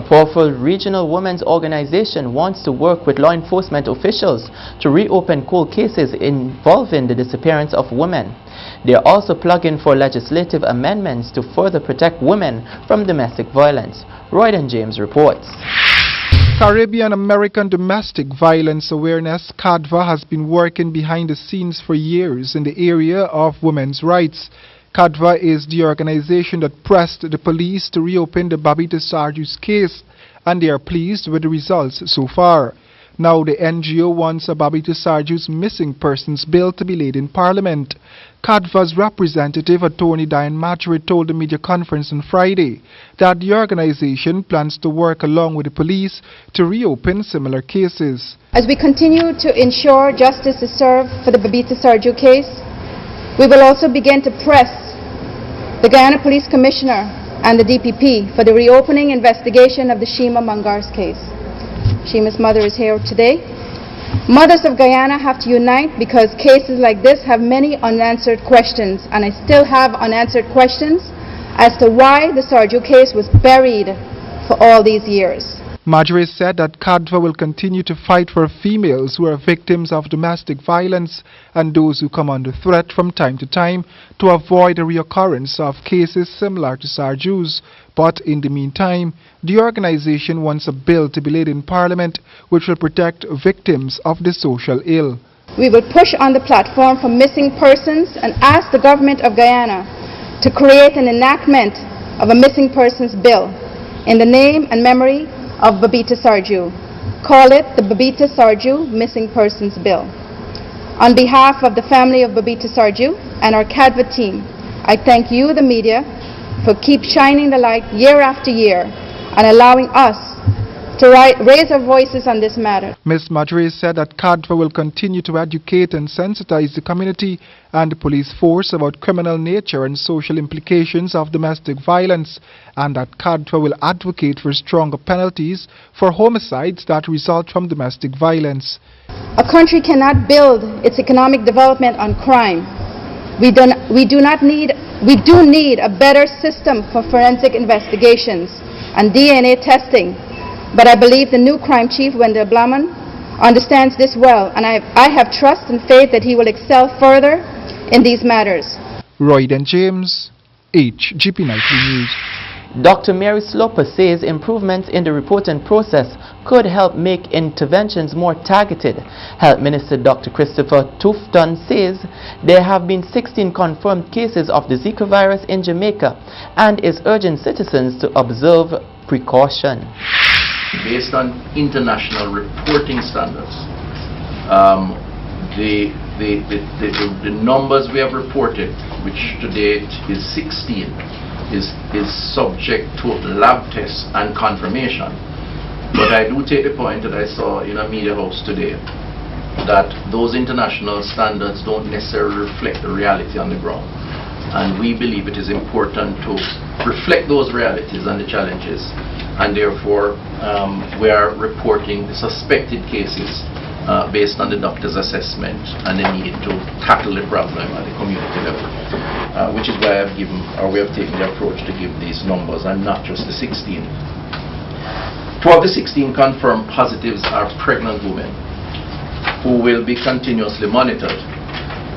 powerful regional women's organization wants to work with law enforcement officials to reopen cold cases involving the disappearance of women. They are also plugging for legislative amendments to further protect women from domestic violence. Royden James reports. Caribbean American Domestic Violence Awareness (CADVA) has been working behind the scenes for years in the area of women's rights. CADVA is the organization that pressed the police to reopen the Babita Sarju's case, and they are pleased with the results so far. Now the NGO wants a Babita Sarju's missing persons bill to be laid in Parliament. CADVA's representative, Attorney Diane Marjorie, told the media conference on Friday that the organization plans to work along with the police to reopen similar cases. As we continue to ensure justice is served for the Babita Sarju case, we will also begin to press the Guyana Police Commissioner and the DPP for the reopening investigation of the Shima Mangar's case. Shima's mother is here today. Mothers of Guyana have to unite because cases like this have many unanswered questions, and I still have unanswered questions as to why the Sarju case was buried for all these years. Marjorie said that CADVA will continue to fight for females who are victims of domestic violence and those who come under threat from time to time to avoid a reoccurrence of cases similar to Sarju's. But in the meantime, the organization wants a bill to be laid in Parliament which will protect victims of the social ill. We will push on the platform for missing persons and ask the government of Guyana to create an enactment of a missing persons bill in the name and memory of Babita Sarju. Call it the Babita Sarju Missing Persons Bill. On behalf of the family of Babita Sarju and our CADVA team, I thank you, the media, for keep shining the light year after year and allowing us to raise our voices on this matter. Ms. Marjorie said that CADVA will continue to educate and sensitize the community and the police force about criminal nature and social implications of domestic violence, and that CADVA will advocate for stronger penalties for homicides that result from domestic violence. A country cannot build its economic development on crime. We do need a better system for forensic investigations and DNA testing. But I believe the new crime chief, Wendell Blaman, understands this well, and I have trust and faith that he will excel further in these matters. Royden James, HGP Nightly News. Dr. Mary Sloper says improvements in the reporting process could help make interventions more targeted. Health Minister Dr. Christopher Tufton says there have been 16 confirmed cases of the Zika virus in Jamaica and is urging citizens to observe precaution. Based on international reporting standards, the numbers we have reported, which to date is 16, is subject to lab tests and confirmation. But I do take the point that I saw in a media house today that those international standards don't necessarily reflect the reality on the ground. And we believe it is important to reflect those realities and the challenges. And therefore, we are reporting the suspected cases based on the doctor's assessment and the need to tackle the problem at the community level, which is why we have taken the approach to give these numbers and not just the 16. 2 of the 16 confirmed positives are pregnant women who will be continuously monitored,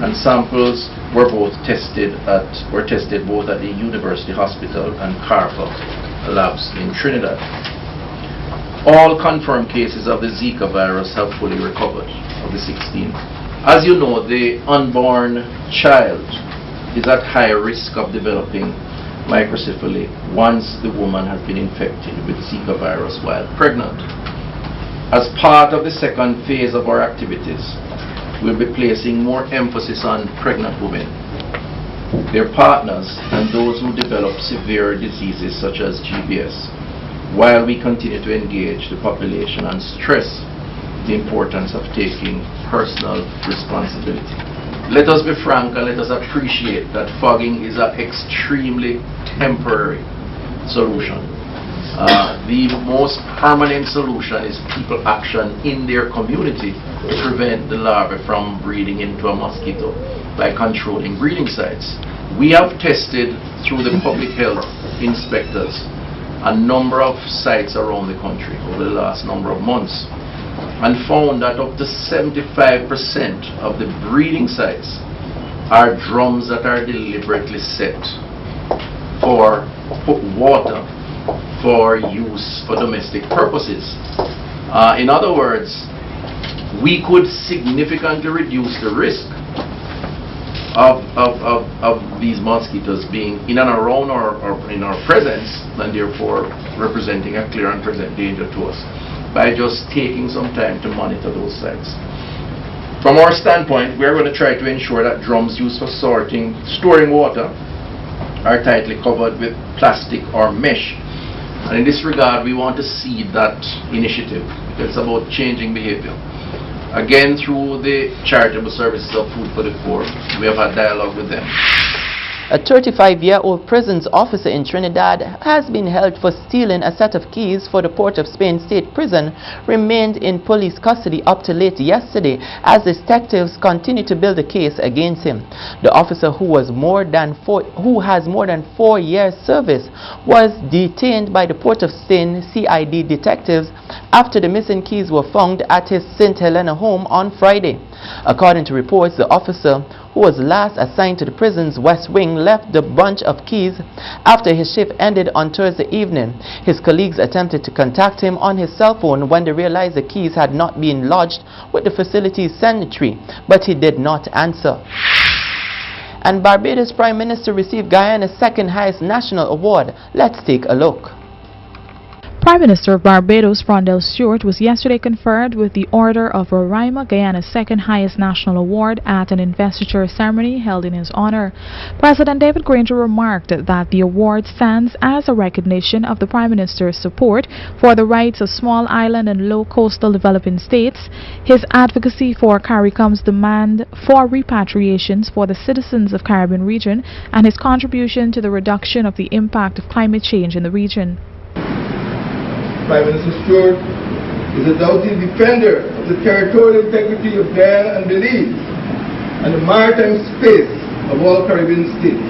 and samples were tested both at the University Hospital and Carver labs in Trinidad. All confirmed cases of the Zika virus have fully recovered of the 16. As you know, the unborn child is at high risk of developing microcephaly once the woman has been infected with Zika virus while pregnant. As part of the second phase of our activities, we'll be placing more emphasis on pregnant women, their partners, and those who develop severe diseases such as GBS, while we continue to engage the population and stress the importance of taking personal responsibility. Let us be frank and let us appreciate that fogging is an extremely temporary solution. The most permanent solution is people action in their community to prevent the larvae from breeding into a mosquito by controlling breeding sites. We have tested through the public health inspectors a number of sites around the country over the last number of months and found that up to 75% of the breeding sites are drums that are deliberately set for water for use for domestic purposes. In other words, we could significantly reduce the risk of these mosquitoes being in and around or in our presence, and therefore representing a clear and present danger to us, by just taking some time to monitor those sites. From our standpoint, we are going to try to ensure that drums used for storing water are tightly covered with plastic or mesh. And in this regard, we want to seed that initiative, because it's about changing behavior. Again, through the charitable services of Food for the Poor, we have had dialogue with them. A 35-year-old prisons officer in Trinidad has been held for stealing a set of keys for the Port of Spain State Prison, remained in police custody up to late yesterday as detectives continue to build a case against him. The officer, who has more than 4 years service, was detained by the Port of Spain CID detectives after the missing keys were found at his St. Helena home on Friday. According to reports, the officer, who was last assigned to the prison's West Wing, left the bunch of keys after his shift ended on Thursday evening. His colleagues attempted to contact him on his cell phone when they realized the keys had not been lodged with the facility's secretary, but he did not answer. And Barbados Prime Minister received Guyana's second highest national award. Let's take a look. Prime Minister of Barbados, Frondell Stewart, was yesterday conferred with the Order of Roraima, Guyana's second highest national award, at an investiture ceremony held in his honor. President David Granger remarked that the award stands as a recognition of the Prime Minister's support for the rights of small island and low coastal developing states, his advocacy for CARICOM's demand for repatriations for the citizens of Caribbean region, and his contribution to the reduction of the impact of climate change in the region. Prime Minister Stewart is a doughty defender of the territorial integrity of Guyana and Belize and the maritime space of all Caribbean states.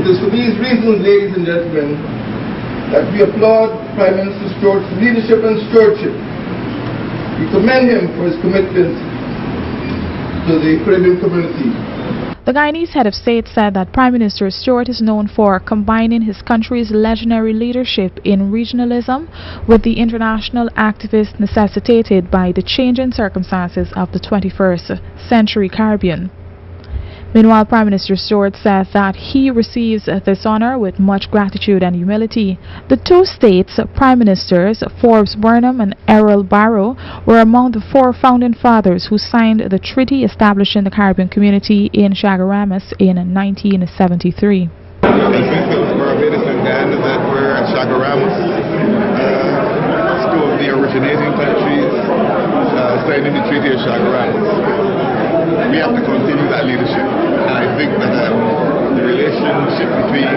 It is for these reasons, ladies and gentlemen, that we applaud Prime Minister Stewart's leadership and stewardship. We commend him for his commitment to the Caribbean community. The Guyanese head of state said that Prime Minister Stewart is known for combining his country's legendary leadership in regionalism with the international activism necessitated by the changing circumstances of the 21st century Caribbean. Meanwhile, Prime Minister Stewart says that he receives this honor with much gratitude and humility. The two states' Prime Ministers, Forbes Burnham and Errol Barrow, were among the 4 founding fathers who signed the treaty establishing the Caribbean community in Chaguaramas in 1973. Barbados and Guyana that were at Chaguaramas, two of the originating countries signing the Treaty of Chaguaramas. We have to continue that leadership, and I think that the relationship between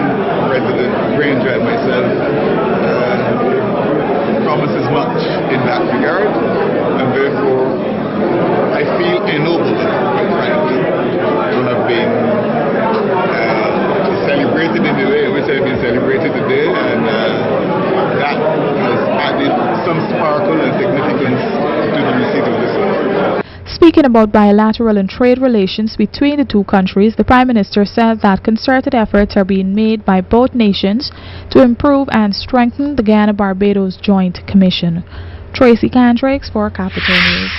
President Granger and myself promises much in that regard, and therefore I feel ennobled and proud to have been celebrated in the way in which I've been celebrated today, and that has added some sparkle and significance to the receipt of this award. Speaking about bilateral and trade relations between the two countries, the Prime Minister said that concerted efforts are being made by both nations to improve and strengthen the Guyana-Barbados Joint Commission. Tracy Candrakes for Capital News.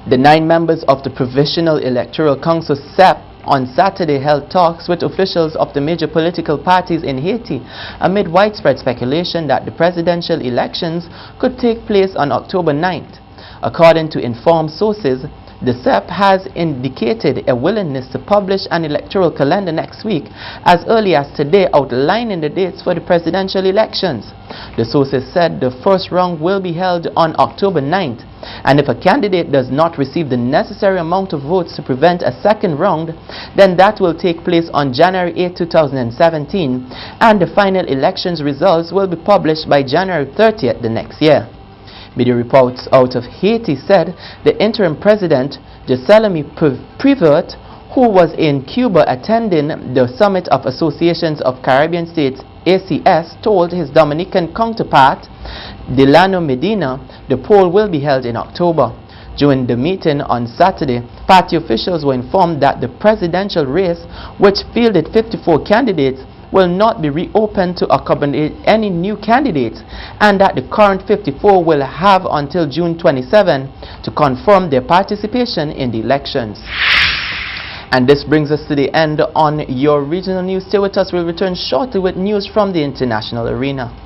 The 9 members of the Provisional Electoral Council (CEP) on Saturday held talks with officials of the major political parties in Haiti amid widespread speculation that the presidential elections could take place on October 9th. According to informed sources, the CEP has indicated a willingness to publish an electoral calendar next week, as early as today, outlining the dates for the presidential elections. The sources said the first round will be held on October 9th, and if a candidate does not receive the necessary amount of votes to prevent a second round, then that will take place on January 8, 2017, and the final elections results will be published by January 30th the next year. Media reports out of Haiti said the interim president, Jocelyn Prevert, who was in Cuba attending the Summit of Associations of Caribbean States ACS told his Dominican counterpart, Delano Medina, the poll will be held in October. During the meeting on Saturday, party officials were informed that the presidential race, which fielded 54 candidates, will not be reopened to accommodate any new candidates, and that the current 54 will have until June 27 to confirm their participation in the elections. And this brings us to the end on your regional news. Stay with us. We'll return shortly with news from the international arena.